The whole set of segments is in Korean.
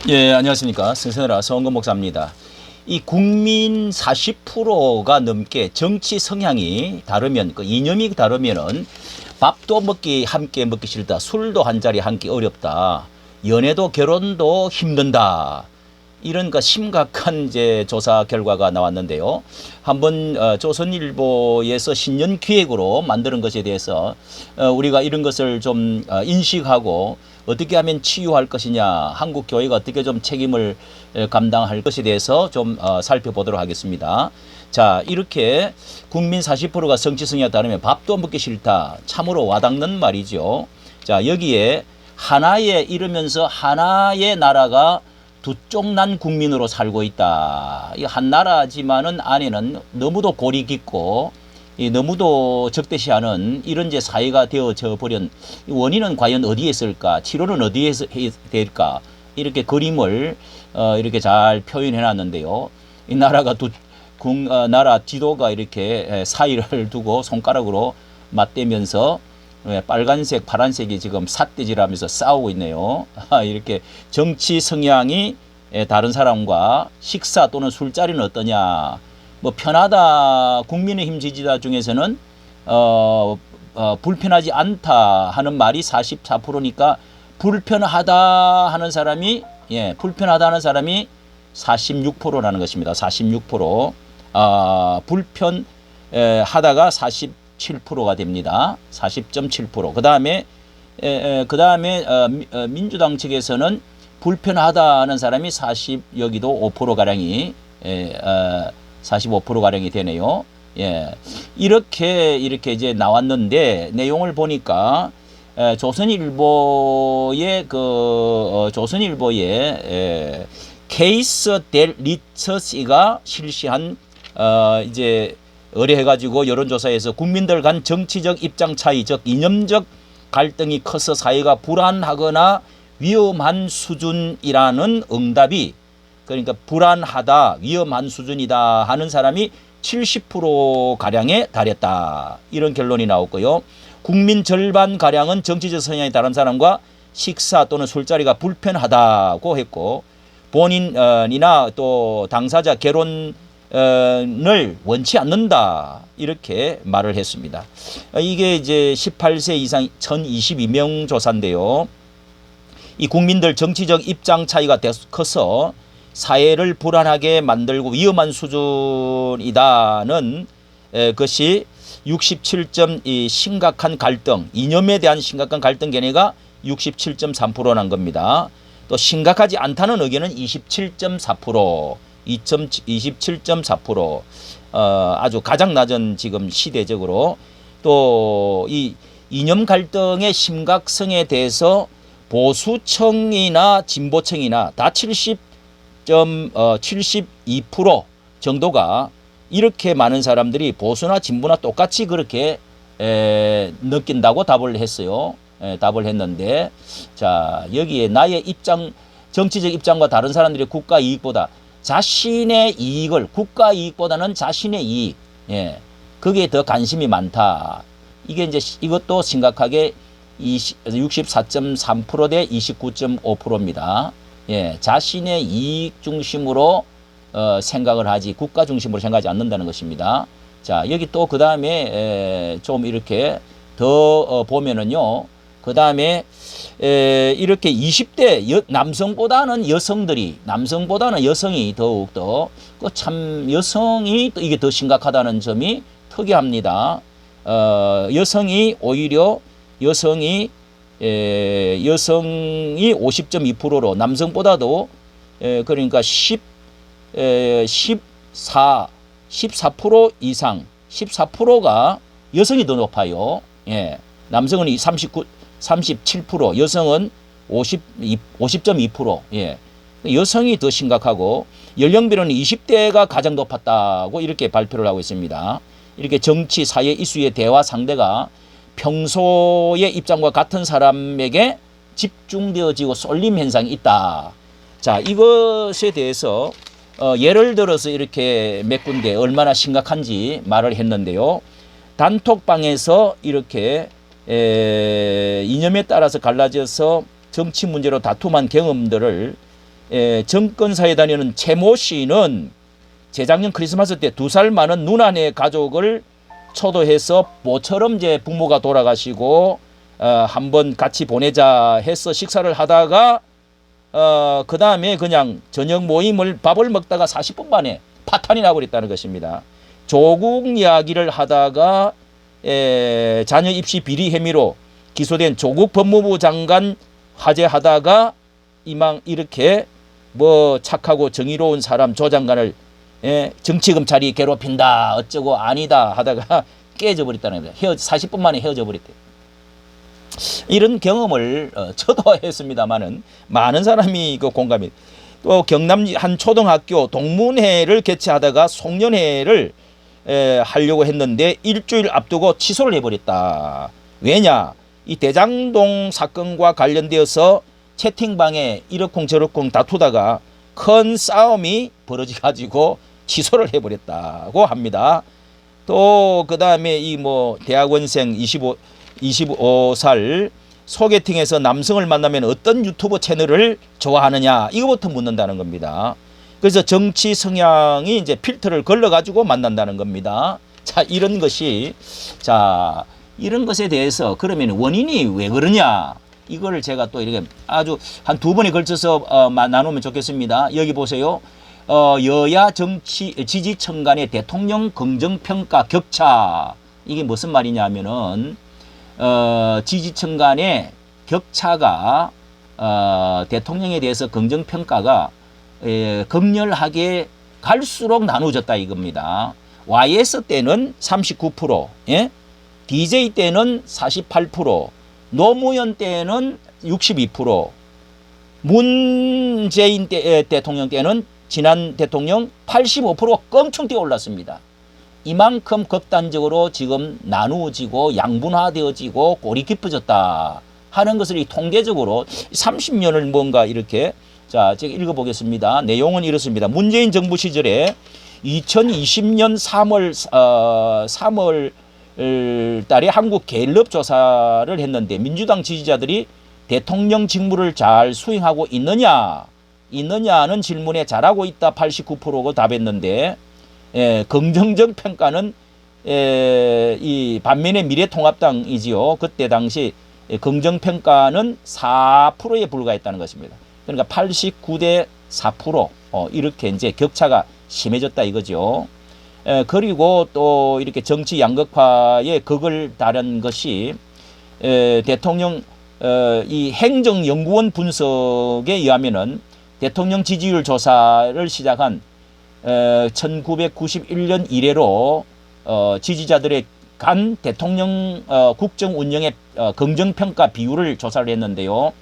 예, 안녕하십니까. 성선라 서원근 목사입니다. 이 국민 40%가 넘게 정치 성향이 다르면, 그 이념이 다르면은 밥도 함께 먹기 싫다. 술도 한 자리 함께 어렵다. 연애도 결혼도 힘든다. 이런 그 심각한 이제 조사 결과가 나왔는데요. 한번 조선일보에서 신년 기획으로 만드는 것에 대해서 우리가 이런 것을 좀 인식하고 어떻게 하면 치유할 것이냐, 한국 교회가 어떻게 좀 책임을 감당할 것에 대해서 좀 살펴보도록 하겠습니다. 자, 이렇게 국민 40%가 정치 성향에 따르면 밥도 먹기 싫다. 참으로 와닿는 말이죠. 자, 여기에 하나에 이르면서 하나의 나라가 두 쪽 난 국민으로 살고 있다. 이 한 나라지만은 안에는 너무도 골이 깊고 너무도 적대시하는 이런 제 사회가 되어져 버린 원인은 과연 어디에 있을까? 치료는 어디에서 해야 될까? 이렇게 그림을 이렇게 잘 표현해 놨는데요. 이 나라가 나라 지도가 이렇게 사이를 두고 손가락으로 맞대면서 빨간색, 파란색이 지금 삿대질하면서 싸우고 있네요. 이렇게 정치 성향이 다른 사람과 식사 또는 술자리는 어떠냐. 뭐 편하다, 국민의힘 지지자 중에서는 불편하지 않다 하는 말이 44%니까 불편하다 하는 사람이 불편하다 하는 사람이 46%라는 것입니다. 46%. 불편하다가 47%가 됩니다. 40.7%. 그다음에 민주당 측에서는 불편하다는 사람이 여기도 5% 가량이 45% 가량이 되네요. 예. 이렇게 이제 나왔는데 내용을 보니까 조선일보의 케이스 델 리처시가 실시한 이제 의뢰해가지고 여론조사에서 국민들 간 정치적 입장 차이, 즉 이념적 갈등이 커서 사회가 불안하거나 위험한 수준이라는 응답이, 그러니까 불안하다, 위험한 수준이다 하는 사람이 70%가량에 달했다. 이런 결론이 나왔고요. 국민 절반 가량은 정치적 성향이 다른 사람과 식사 또는 술자리가 불편하다고 했고, 본인이나 또 당사자 결혼을 원치 않는다. 이렇게 말을 했습니다. 이게 이제 18세 이상 1022명 조사인데요. 이 국민들 정치적 입장 차이가 커서 사회를 불안하게 만들고 위험한 수준이다는 것이 67점 심각한 갈등, 이념에 대한 심각한 갈등 견해가 67.3%난 겁니다. 또 심각하지 않다는 의견은 27.4%, 27.4%, 아주 가장 낮은 지금 시대적으로. 또 이 이념 갈등의 심각성에 대해서 보수층이나 진보층이나 다 72% 정도가, 이렇게 많은 사람들이 보수나 진보나 똑같이 그렇게 느낀다고 답을 했어요. 답을 했는데, 자, 여기에 나의 입장, 정치적 입장과 다른 사람들의 국가 이익보다 자신의 이익을, 국가 이익보다는 자신의 이익, 그게 더 관심이 많다. 이게 이제 이것도 심각하게 64.3% 대 29.5%입니다. 자신의 이익 중심으로 생각을 하지 국가 중심으로 생각하지 않는다는 것입니다. 자, 여기 또 그 다음에 좀 이렇게 더 보면은요. 그 다음에 이렇게 20대 남성보다는 여성이 더욱더 참 여성이 이게 더 심각하다는 점이 특이합니다. 오히려 여성이 50.2%로 남성보다도 그러니까 14% 이상, 14%가 여성이 더 높아요. 남성은 37%, 여성은 50.2%. 여성이 더 심각하고, 연령별로는 20대가 가장 높았다고 이렇게 발표를 하고 있습니다. 이렇게 정치, 사회 이슈의 대화 상대가 평소의 입장과 같은 사람에게 집중되어지고 쏠림 현상이 있다. 자, 이것에 대해서 예를 들어서 이렇게 몇 군데 얼마나 심각한지 말을 했는데요. 단톡방에서 이렇게 이념에 따라서 갈라져서 정치 문제로 다툼한 경험들을 정권사에 다니는 최모 씨는 재작년 크리스마스 때 2살 많은 누나네 가족을 초대해서 모처럼 이제 부모가 돌아가시고 한번 같이 보내자 해서 식사를 하다가 그 다음에 그냥 저녁 모임을 밥을 먹다가 40분 만에 파탄이 나버렸다는 것입니다. 조국 이야기를 하다가 자녀 입시 비리 혐의로 기소된 조국 법무부 장관 화제하다가 이렇게 뭐 착하고 정의로운 사람 조 장관을 정치검찰이 괴롭힌다 어쩌고 아니다 하다가 깨져 버렸다는 거예요. 40분 만에 헤어져 버렸대요. 이런 경험을 저도 했습니다마는 많은 사람이 그 공감이. 또 경남 한 초등학교 동문회를 개최하다가 송년회를 하려고 했는데 일주일 앞두고 취소를 해버렸다. 왜냐? 이 대장동 사건과 관련되어서 채팅방에 이러쿵 저러쿵 다투다가 큰 싸움이 벌어져가지고 취소를 해버렸다고 합니다. 또 그 다음에 이 뭐 대학원생 25살 소개팅에서 남성을 만나면 어떤 유튜브 채널을 좋아하느냐 이거부터 묻는다는 겁니다. 그래서 정치 성향이 이제 필터를 걸러가지고 만난다는 겁니다. 자, 이런 것이 이런 것에 대해서 그러면 원인이 왜 그러냐? 이거를 제가 또 이렇게 아주 한 2번에 걸쳐서 나누면 좋겠습니다. 여기 보세요. 여야 정치 지지층 간의 대통령 긍정평가 격차. 이게 무슨 말이냐면은 지지층 간의 격차가 대통령에 대해서 긍정평가가 극렬하게 갈수록 나누어졌다 이겁니다. YS 때는 39%, 예? DJ 때는 48%, 노무현 때는 62%, 문재인 대통령 때는 지난 대통령 85% 껑충 뛰어 올랐습니다. 이만큼 극단적으로 지금 나누어지고 양분화되어지고 꼴이 깊어졌다 하는 것을 통계적으로 30년을 뭔가 이렇게 제가 읽어보겠습니다. 내용은 이렇습니다. 문재인 정부 시절에 2020년 3월 달에 한국 갤럽 조사를 했는데 민주당 지지자들이 대통령 직무를 잘 수행하고 있느냐는 질문에 잘하고 있다 89%가 답했는데 긍정적 평가는 이 반면에 미래통합당이지요. 그때 당시 긍정평가는 4%에 불과했다는 것입니다. 그러니까 89대 4% 이렇게 이제 격차가 심해졌다 이거죠. 그리고 또 이렇게 정치 양극화의 극을 다른 것이 대통령 이 행정연구원 분석에 의하면은 대통령 지지율 조사를 시작한 1991년 이래로 지지자들의 간 대통령 국정 운영의 긍정평가 비율을 조사를 했는데요.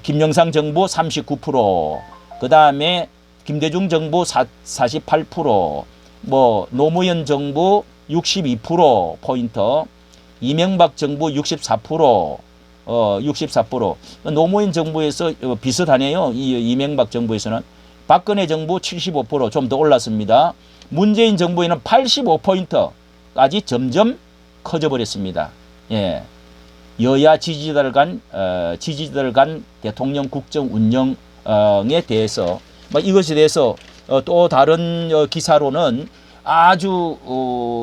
김영삼 정부 39%, 그 다음에 김대중 정부 48%, 뭐 노무현 정부 62% 포인트, 이명박 정부 64%, 64%. 노무현 정부에서 비슷하네요. 이명박 정부에서는. 박근혜 정부 75% 좀 더 올랐습니다. 문재인 정부에는 85%까지 점점 커져 버렸습니다. 예. 여야 지지자들 간 대통령 국정 운영에 대해서 이것에 대해서 또 다른 기사로는 아주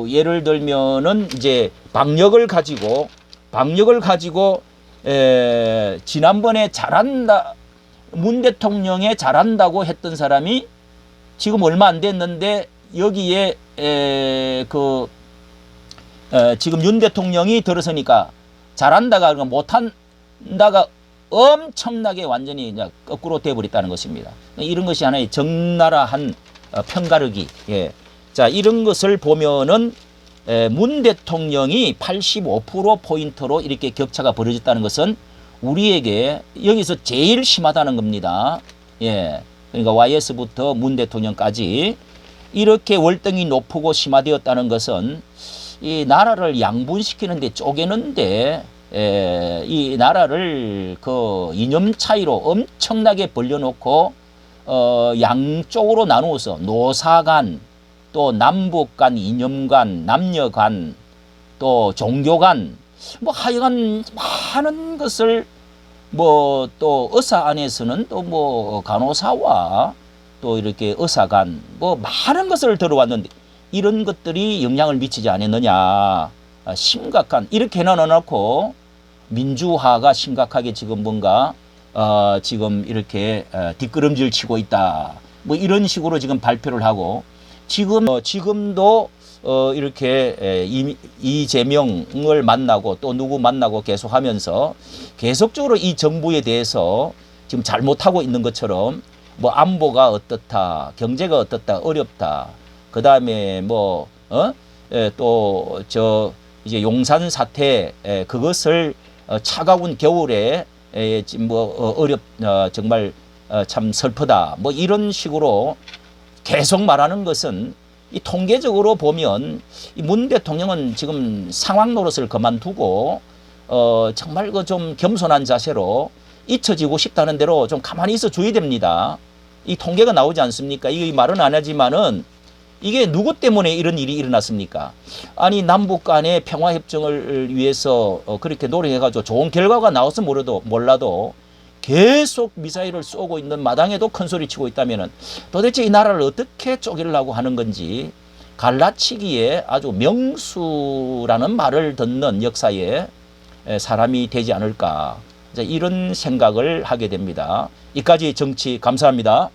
예를 들면은 이제 방역을 가지고 지난번에 잘한다 문 대통령에 잘한다고 했던 사람이 지금 얼마 안 됐는데 여기에 지금 윤 대통령이 들어서니까 잘한다가 못한다가 엄청나게 완전히 이제 거꾸로 돼버렸다는 것입니다. 이런 것이 하나의 적나라한 편가르기. 예. 자, 이런 것을 보면은 문 대통령이 85%포인트로 이렇게 격차가 벌어졌다는 것은 우리에게 여기서 제일 심하다는 겁니다. 예. 그러니까 YS부터 문 대통령까지 이렇게 월등히 높고 심화되었다는 것은 이 나라를 양분시키는데 쪼개는데 이 나라를 그 이념 차이로 엄청나게 벌려놓고 양쪽으로 나누어서 노사 간, 또 남북 간, 이념 간, 남녀 간, 또 종교 간, 뭐 하여간 많은 것을 뭐 또 의사 안에서는 또 뭐 간호사와 또 이렇게 의사간 뭐 많은 것을 들어왔는데 이런 것들이 영향을 미치지 않았느냐. 심각한 이렇게 해놔놓고 민주화가 심각하게 지금 뭔가 지금 이렇게 뒷걸음질 치고 있다. 뭐 이런 식으로 지금 발표를 하고 지금도 이렇게 이재명을 만나고 또 누구 만나고 계속 하면서 계속적으로 이 정부에 대해서 지금 잘못하고 있는 것처럼 뭐 안보가 어떻다, 경제가 어떻다, 어렵다. 그 다음에 뭐, 또 이제 용산 사태, 그것을 차가운 겨울에 뭐 정말 참 슬프다. 뭐 이런 식으로 계속 말하는 것은 이 통계적으로 보면 이 문 대통령은 지금 상황 노릇을 그만두고 정말 그 좀 겸손한 자세로 잊혀지고 싶다는 대로 좀 가만히 있어 줘야 됩니다. 이 통계가 나오지 않습니까? 이 말은 안 하지만은 이게 누구 때문에 이런 일이 일어났습니까? 아니 남북 간의 평화협정을 위해서 그렇게 노력해가지고 좋은 결과가 나와서 몰라도 계속 미사일을 쏘고 있는 마당에도 큰 소리 치고 있다면 도대체 이 나라를 어떻게 쪼개려고 하는 건지 갈라치기에 아주 명수라는 말을 듣는 역사에 사람이 되지 않을까 이런 생각을 하게 됩니다. 이까지 정치 감사합니다.